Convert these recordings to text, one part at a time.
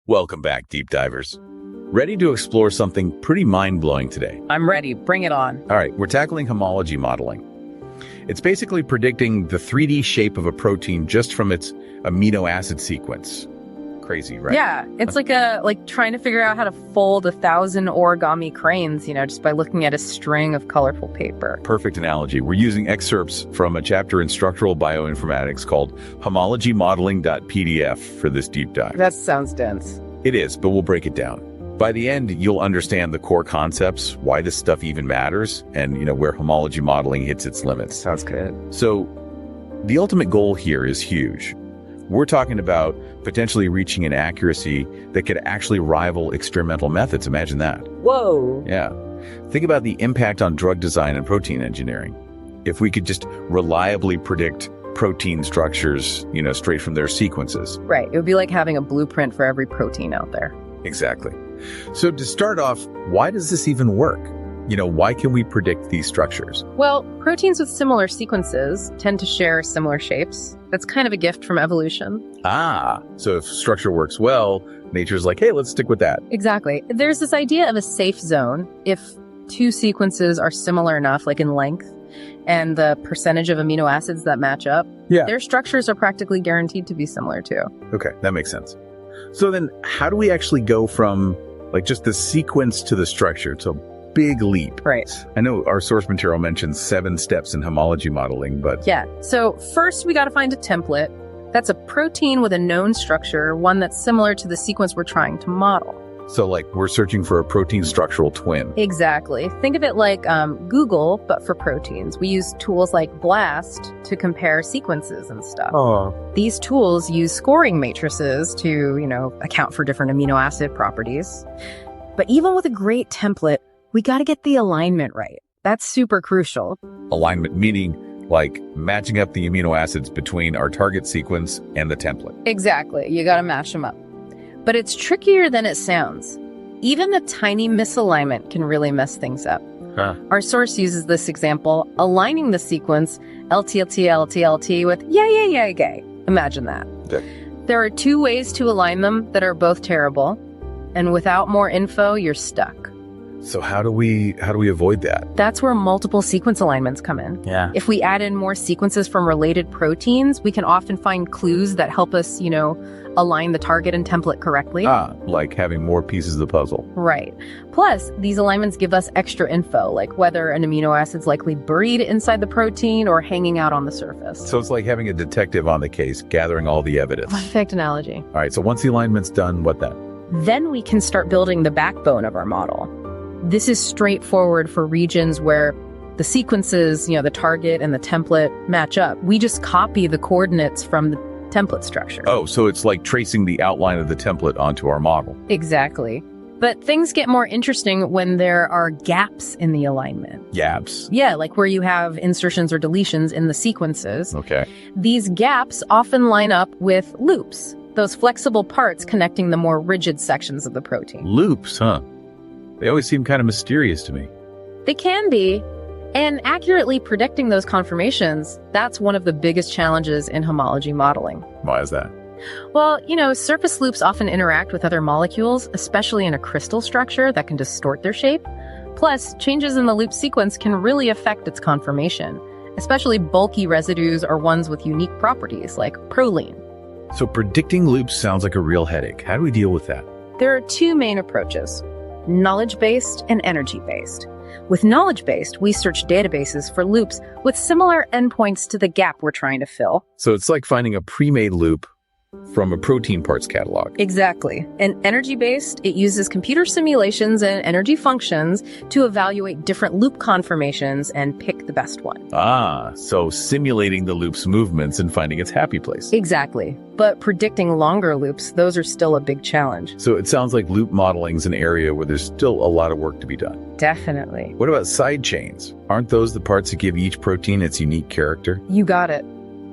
Welcome back, deep divers. Ready to explore something pretty mind-blowing today? I'm ready. Bring it on. All right, we're tackling homology modeling. It's basically predicting the 3D shape of a protein just from its amino acid sequence. Crazy, right? Yeah, it's like trying to figure out how to fold 1,000 origami cranes, just by looking at a string of colorful paper. Perfect analogy. We're using excerpts from a chapter in structural bioinformatics called Homology Modeling.pdf for this deep dive. That sounds dense. It is, but we'll break it down. By the end, you'll understand the core concepts, why this stuff even matters, and where homology modeling hits its limits. Sounds good. So, the ultimate goal here is huge. We're talking about potentially reaching an accuracy that could actually rival experimental methods. Imagine that. Whoa. Yeah. Think about the impact on drug design and protein engineering. If we could just reliably predict protein structures, straight from their sequences. Right. It would be like having a blueprint for every protein out there. Exactly. So to start off, why does this even work? Why can we predict these structures? Well, proteins with similar sequences tend to share similar shapes. That's kind of a gift from evolution. So if structure works well, nature's like, hey, let's stick with that. Exactly. There's this idea of a safe zone. If two sequences are similar enough, like in length, and the percentage of amino acids that match up, their structures are practically guaranteed to be similar too. Okay, that makes sense. So then how do we actually go from just the sequence to the structure? It's a big leap. Right. I know our source material mentions 7 steps in homology modeling, but... Yeah. So first we got to find a template. That's a protein with a known structure, one that's similar to the sequence we're trying to model. So we're searching for a protein structural twin. Exactly. Think of it like Google, but for proteins. We use tools like BLAST to compare sequences and stuff. Oh. These tools use scoring matrices to, account for different amino acid properties. But even with a great template, we got to get the alignment right. That's super crucial. Alignment meaning matching up the amino acids between our target sequence and the template. Exactly. You got to match them up. But it's trickier than it sounds. Even a tiny misalignment can really mess things up. Our source uses this example, aligning the sequence LTLT with yay. Imagine that. Yeah. There are 2 ways to align them that are both terrible, and without more info, you're stuck. So how do we avoid that? That's where multiple sequence alignments come in. Yeah. If we add in more sequences from related proteins, we can often find clues that help us, align the target and template correctly. Like having more pieces of the puzzle. Right. Plus, these alignments give us extra info, like whether an amino acid's likely buried inside the protein or hanging out on the surface. So it's like having a detective on the case, gathering all the evidence. Perfect analogy. All right, so once the alignment's done, what then? Then we can start building the backbone of our model. This is straightforward for regions where the sequences, the target and the template match up. We just copy the coordinates from the template structure. Oh, so it's like tracing the outline of the template onto our model. Exactly. But things get more interesting when there are gaps in the alignment. Gaps? Yeah, like where you have insertions or deletions in the sequences. Okay. These gaps often line up with loops, those flexible parts connecting the more rigid sections of the protein. Loops, huh? They always seem kind of mysterious to me. They can be. And accurately predicting those conformations, that's one of the biggest challenges in homology modeling. Why is that? Well, surface loops often interact with other molecules, especially in a crystal structure that can distort their shape. Plus, changes in the loop sequence can really affect its conformation, especially bulky residues or ones with unique properties like proline. So predicting loops sounds like a real headache. How do we deal with that? There are 2 main approaches: knowledge-based and energy-based. With knowledge-based, we search databases for loops with similar endpoints to the gap we're trying to fill. So it's like finding a pre-made loop from a protein parts catalog. Exactly. And energy-based, it uses computer simulations and energy functions to evaluate different loop conformations and pick the best one. So simulating the loop's movements and finding its happy place. Exactly. But predicting longer loops, those are still a big challenge. So it sounds like loop modeling is an area where there's still a lot of work to be done. Definitely. What about side chains? Aren't those the parts that give each protein its unique character? You got it.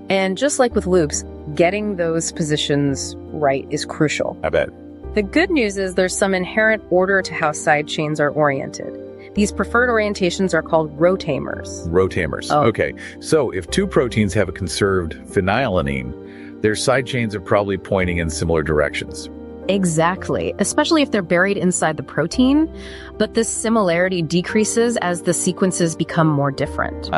And just like with loops, getting those positions right is crucial. I bet. The good news is there's some inherent order to how side chains are oriented. These preferred orientations are called rotamers. Rotamers. Oh. Okay. So if 2 proteins have a conserved phenylalanine, their side chains are probably pointing in similar directions. Exactly, especially if they're buried inside the protein. But this similarity decreases as the sequences become more different.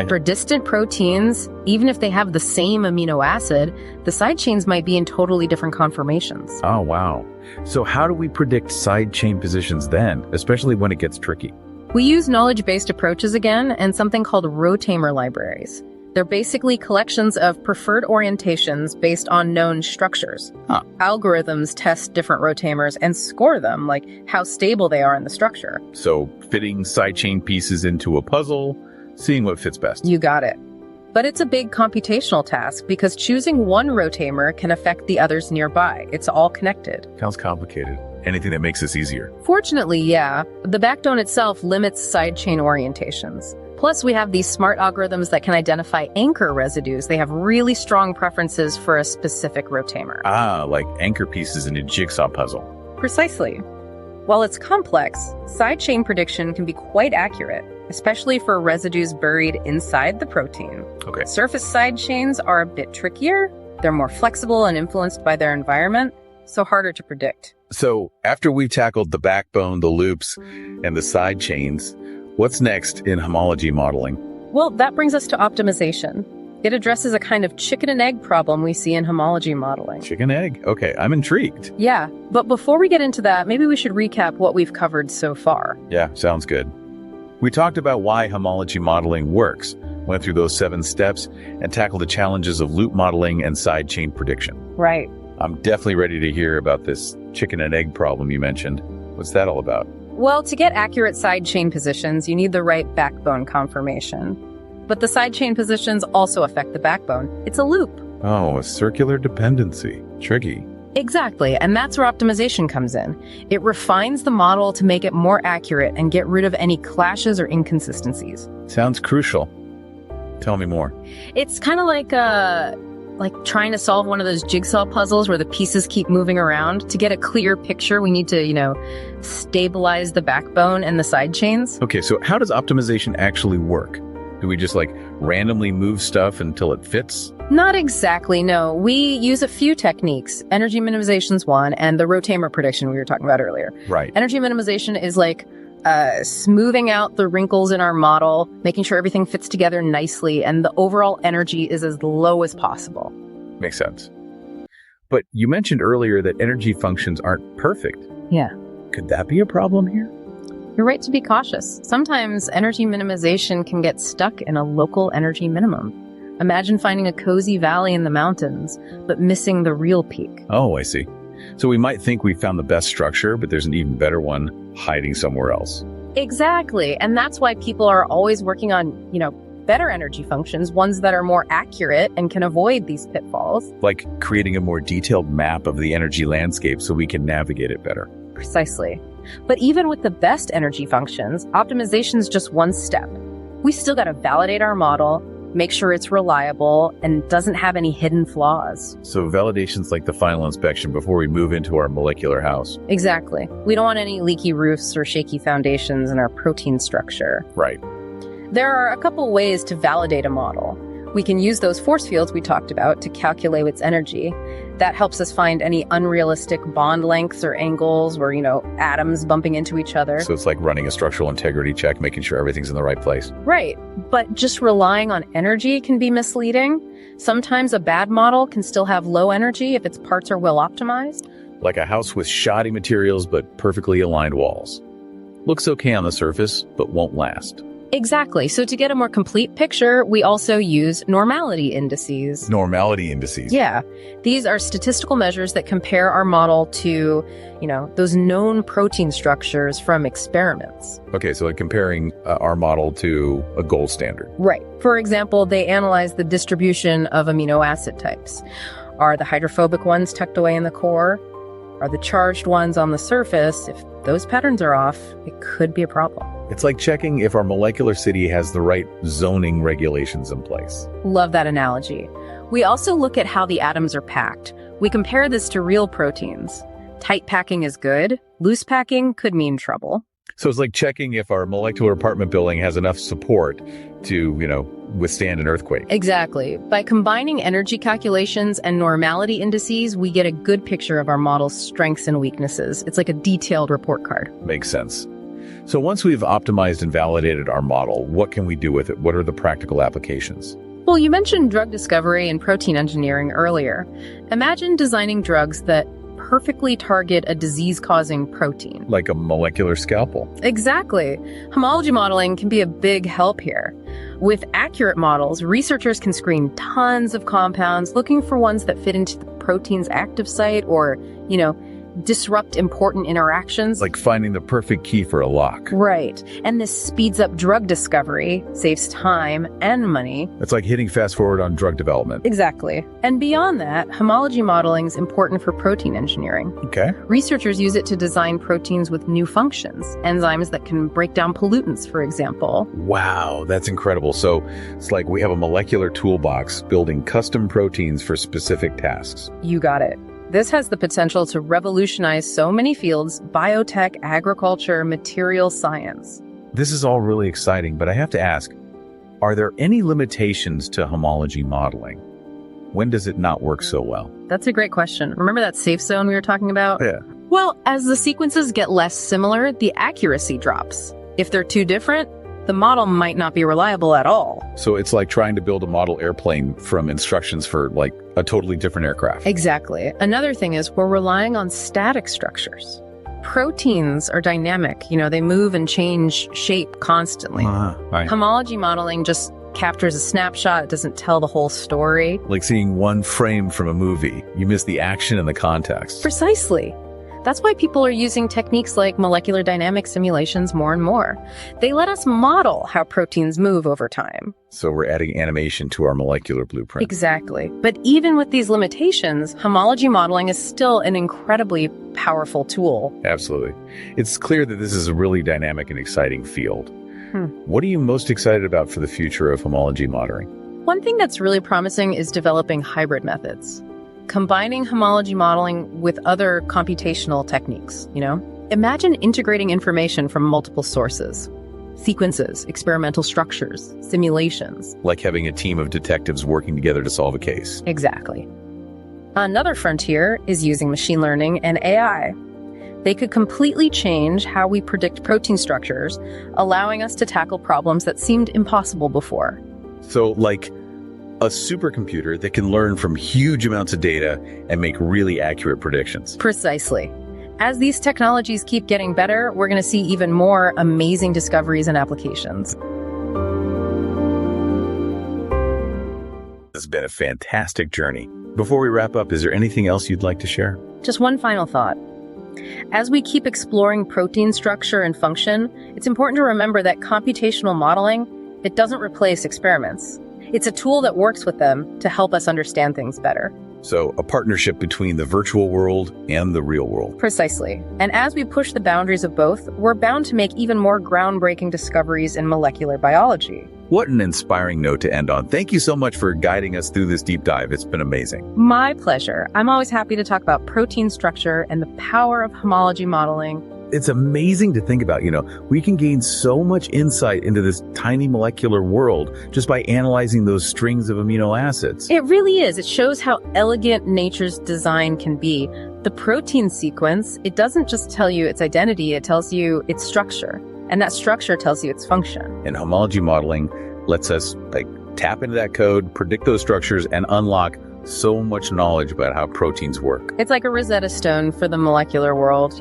For distant proteins, even if they have the same amino acid, the side chains might be in totally different conformations. Oh, wow. So how do we predict side chain positions then, especially when it gets tricky? We use knowledge-based approaches again and something called rotamer libraries. They're basically collections of preferred orientations based on known structures. Algorithms test different rotamers and score them, like how stable they are in the structure. So fitting side chain pieces into a puzzle, seeing what fits best. You got it. But it's a big computational task because choosing one rotamer can affect the others nearby. It's all connected. Sounds complicated. Anything that makes this easier. Fortunately, yeah. The backbone itself limits side chain orientations. Plus, we have these smart algorithms that can identify anchor residues. They have really strong preferences for a specific rotamer. Like anchor pieces in a jigsaw puzzle. Precisely. While it's complex, side chain prediction can be quite accurate, especially for residues buried inside the protein. Okay. Surface side chains are a bit trickier. They're more flexible and influenced by their environment, so harder to predict. So after we've tackled the backbone, the loops, and the side chains, what's next in homology modeling? Well, that brings us to optimization. It addresses a kind of chicken and egg problem we see in homology modeling. Chicken egg? Okay, I'm intrigued. Yeah, but before we get into that, maybe we should recap what we've covered so far. Yeah, sounds good. We talked about why homology modeling works, went through those 7 steps, and tackled the challenges of loop modeling and side chain prediction. Right. I'm definitely ready to hear about this chicken and egg problem you mentioned. What's that all about? Well, to get accurate side chain positions, you need the right backbone conformation. But the side chain positions also affect the backbone. It's a loop. Oh, a circular dependency. Tricky. Exactly, and that's where optimization comes in. It refines the model to make it more accurate and get rid of any clashes or inconsistencies. Sounds crucial. Tell me more. It's kind of like trying to solve one of those jigsaw puzzles where the pieces keep moving around. To get a clear picture, we need to, stabilize the backbone and the side chains. Okay, so how does optimization actually work? Do we just randomly move stuff until it fits? Not exactly, no. We use a few techniques. Energy minimization's one, and the rotamer prediction we were talking about earlier. Right. Energy minimization is smoothing out the wrinkles in our model, making sure everything fits together nicely, and the overall energy is as low as possible. Makes sense. But you mentioned earlier that energy functions aren't perfect. Yeah. Could that be a problem here? You're right to be cautious. Sometimes energy minimization can get stuck in a local energy minimum. Imagine finding a cozy valley in the mountains, but missing the real peak. Oh, I see. So we might think we found the best structure, but there's an even better one hiding somewhere else. Exactly. And that's why people are always working on, better energy functions, ones that are more accurate and can avoid these pitfalls. Like creating a more detailed map of the energy landscape so we can navigate it better. Precisely. But even with the best energy functions, optimization is just one step. We still got to validate our model, make sure it's reliable, and doesn't have any hidden flaws. So validation's like the final inspection before we move into our molecular house. Exactly. We don't want any leaky roofs or shaky foundations in our protein structure. Right. There are a couple ways to validate a model. We can use those force fields we talked about to calculate its energy. That helps us find any unrealistic bond lengths or angles or, atoms bumping into each other. So it's like running a structural integrity check, making sure everything's in the right place. Right. But just relying on energy can be misleading. Sometimes a bad model can still have low energy if its parts are well optimized. Like a house with shoddy materials but perfectly aligned walls. Looks okay on the surface, but won't last. Exactly. So to get a more complete picture, we also use normality indices. Normality indices? Yeah. These are statistical measures that compare our model to, those known protein structures from experiments. Okay, so like comparing our model to a gold standard. Right. For example, they analyze the distribution of amino acid types. Are the hydrophobic ones tucked away in the core? Are the charged ones on the surface? If those patterns are off, it could be a problem. It's like checking if our molecular city has the right zoning regulations in place. Love that analogy. We also look at how the atoms are packed. We compare this to real proteins. Tight packing is good. Loose packing could mean trouble. So it's like checking if our molecular apartment building has enough support to, withstand an earthquake. Exactly. By combining energy calculations and normality indices, we get a good picture of our model's strengths and weaknesses. It's like a detailed report card. Makes sense. So once we've optimized and validated our model, what can we do with it? What are the practical applications? Well, you mentioned drug discovery and protein engineering earlier. Imagine designing drugs that perfectly target a disease-causing protein. Like a molecular scalpel. Exactly. Homology modeling can be a big help here. With accurate models, researchers can screen tons of compounds, looking for ones that fit into the protein's active site or, disrupt important interactions. Like finding the perfect key for a lock. Right. And this speeds up drug discovery, saves time and money. It's like hitting fast forward on drug development. Exactly. And beyond that, homology modeling is important for protein engineering. Okay. Researchers use it to design proteins with new functions, enzymes that can break down pollutants, for example. Wow, that's incredible. So it's like we have a molecular toolbox building custom proteins for specific tasks. You got it. This has the potential to revolutionize so many fields: biotech, agriculture, material science. This is all really exciting, but I have to ask, are there any limitations to homology modeling? When does it not work so well? That's a great question. Remember that safe zone we were talking about? Yeah. Well, as the sequences get less similar, the accuracy drops. If they're too different, the model might not be reliable at all. So it's like trying to build a model airplane from instructions for like a totally different aircraft. Exactly. Another thing is we're relying on static structures. Proteins are dynamic. They move and change shape constantly. Right. Homology modeling just captures a snapshot. It doesn't tell the whole story. Like seeing one frame from a movie. You miss the action and the context. Precisely. That's why people are using techniques like molecular dynamic simulations more and more. They let us model how proteins move over time. So we're adding animation to our molecular blueprint. Exactly. But even with these limitations, homology modeling is still an incredibly powerful tool. Absolutely. It's clear that this is a really dynamic and exciting field. What are you most excited about for the future of homology modeling? One thing that's really promising is developing hybrid methods. Combining homology modeling with other computational techniques, Imagine integrating information from multiple sources. Sequences, experimental structures, simulations. Like having a team of detectives working together to solve a case. Exactly. Another frontier is using machine learning and AI. They could completely change how we predict protein structures, allowing us to tackle problems that seemed impossible before. So like a supercomputer that can learn from huge amounts of data and make really accurate predictions. Precisely. As these technologies keep getting better, we're going to see even more amazing discoveries and applications. This has been a fantastic journey. Before we wrap up, is there anything else you'd like to share? Just one final thought. As we keep exploring protein structure and function, it's important to remember that computational modeling, it doesn't replace experiments. It's a tool that works with them to help us understand things better. So a partnership between the virtual world and the real world. Precisely. And as we push the boundaries of both, we're bound to make even more groundbreaking discoveries in molecular biology. What an inspiring note to end on. Thank you so much for guiding us through this deep dive. It's been amazing. My pleasure. I'm always happy to talk about protein structure and the power of homology modeling. It's amazing to think about, we can gain so much insight into this tiny molecular world just by analyzing those strings of amino acids. It really is. It shows how elegant nature's design can be. The protein sequence, it doesn't just tell you its identity, it tells you its structure. And that structure tells you its function. And homology modeling lets us tap into that code, predict those structures, and unlock so much knowledge about how proteins work. It's like a Rosetta Stone for the molecular world,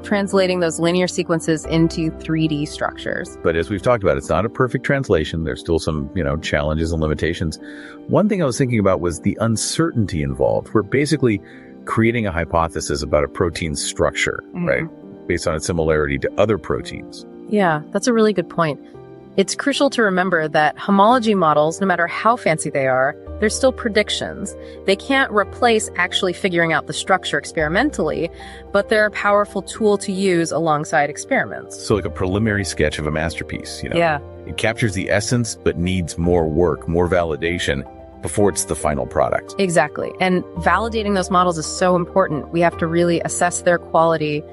translating those linear sequences into 3D structures. But as we've talked about, it's not a perfect translation. There's still some, challenges and limitations. One thing I was thinking about was the uncertainty involved. We're basically creating a hypothesis about a protein's structure, right? Based on its similarity to other proteins. Yeah, that's a really good point. It's crucial to remember that homology models, no matter how fancy they are, they're still predictions. They can't replace actually figuring out the structure experimentally, but they're a powerful tool to use alongside experiments. So like a preliminary sketch of a masterpiece, Yeah. It captures the essence, but needs more work, more validation before it's the final product. Exactly. And validating those models is so important. We have to really assess their quality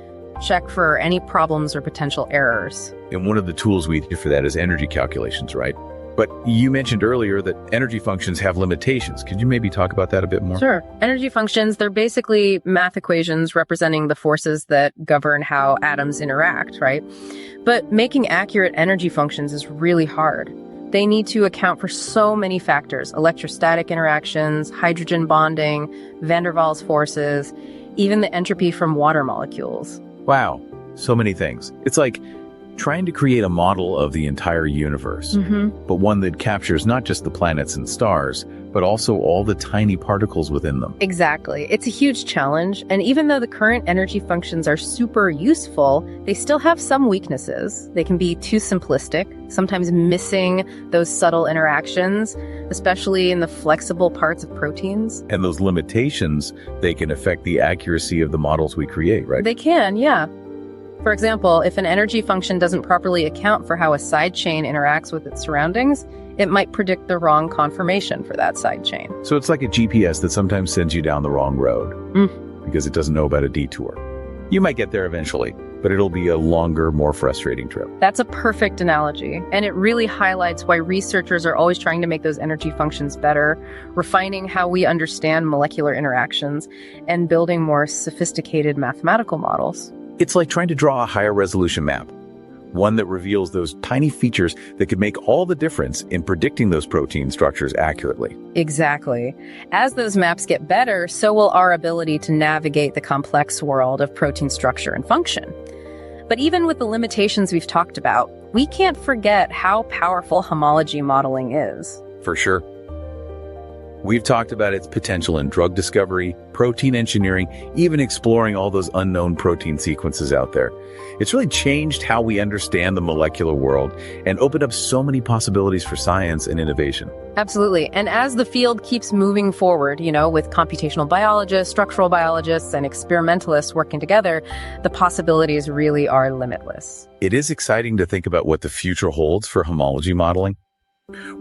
check for any problems or potential errors. And one of the tools we use for that is energy calculations, right? But you mentioned earlier that energy functions have limitations. Could you maybe talk about that a bit more? Sure. Energy functions, they're basically math equations representing the forces that govern how atoms interact, right? But making accurate energy functions is really hard. They need to account for so many factors: electrostatic interactions, hydrogen bonding, van der Waals forces, even the entropy from water molecules. Wow, so many things. It's like trying to create a model of the entire universe, but one that captures not just the planets and stars, but also all the tiny particles within them. Exactly. It's a huge challenge, and even though the current energy functions are super useful, they still have some weaknesses. They can be too simplistic, sometimes missing those subtle interactions, especially in the flexible parts of proteins. And those limitations, they can affect the accuracy of the models we create, right? They can, yeah. For example, if an energy function doesn't properly account for how a side chain interacts with its surroundings, it might predict the wrong conformation for that side chain. So it's like a GPS that sometimes sends you down the wrong road because it doesn't know about a detour. You might get there eventually, but it'll be a longer, more frustrating trip. That's a perfect analogy, and it really highlights why researchers are always trying to make those energy functions better, refining how we understand molecular interactions, and building more sophisticated mathematical models. It's like trying to draw a higher resolution map, one that reveals those tiny features that could make all the difference in predicting those protein structures accurately. Exactly. As those maps get better, so will our ability to navigate the complex world of protein structure and function. But even with the limitations we've talked about, we can't forget how powerful homology modeling is. For sure. We've talked about its potential in drug discovery, protein engineering, even exploring all those unknown protein sequences out there. It's really changed how we understand the molecular world and opened up so many possibilities for science and innovation. Absolutely. And as the field keeps moving forward, with computational biologists, structural biologists, and experimentalists working together, the possibilities really are limitless. It is exciting to think about what the future holds for homology modeling.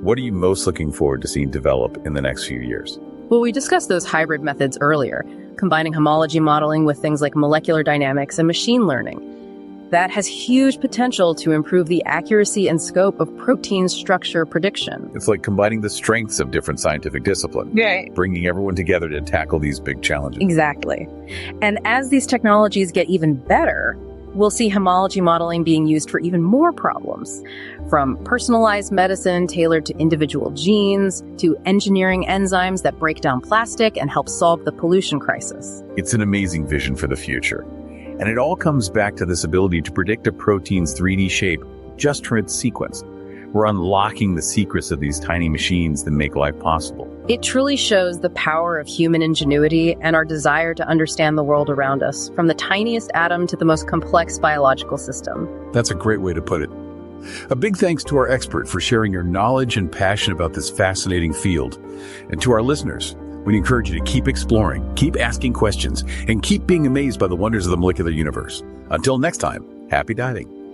What are you most looking forward to seeing develop in the next few years? Well, we discussed those hybrid methods earlier, combining homology modeling with things like molecular dynamics and machine learning. That has huge potential to improve the accuracy and scope of protein structure prediction. It's like combining the strengths of different scientific disciplines, bringing everyone together to tackle these big challenges. Exactly. And as these technologies get even better, we'll see homology modeling being used for even more problems, from personalized medicine tailored to individual genes, to engineering enzymes that break down plastic and help solve the pollution crisis. It's an amazing vision for the future. And it all comes back to this ability to predict a protein's 3D shape just from its sequence. We're unlocking the secrets of these tiny machines that make life possible. It truly shows the power of human ingenuity and our desire to understand the world around us, from the tiniest atom to the most complex biological system. That's a great way to put it. A big thanks to our expert for sharing your knowledge and passion about this fascinating field. And to our listeners, we encourage you to keep exploring, keep asking questions, and keep being amazed by the wonders of the molecular universe. Until next time, happy diving.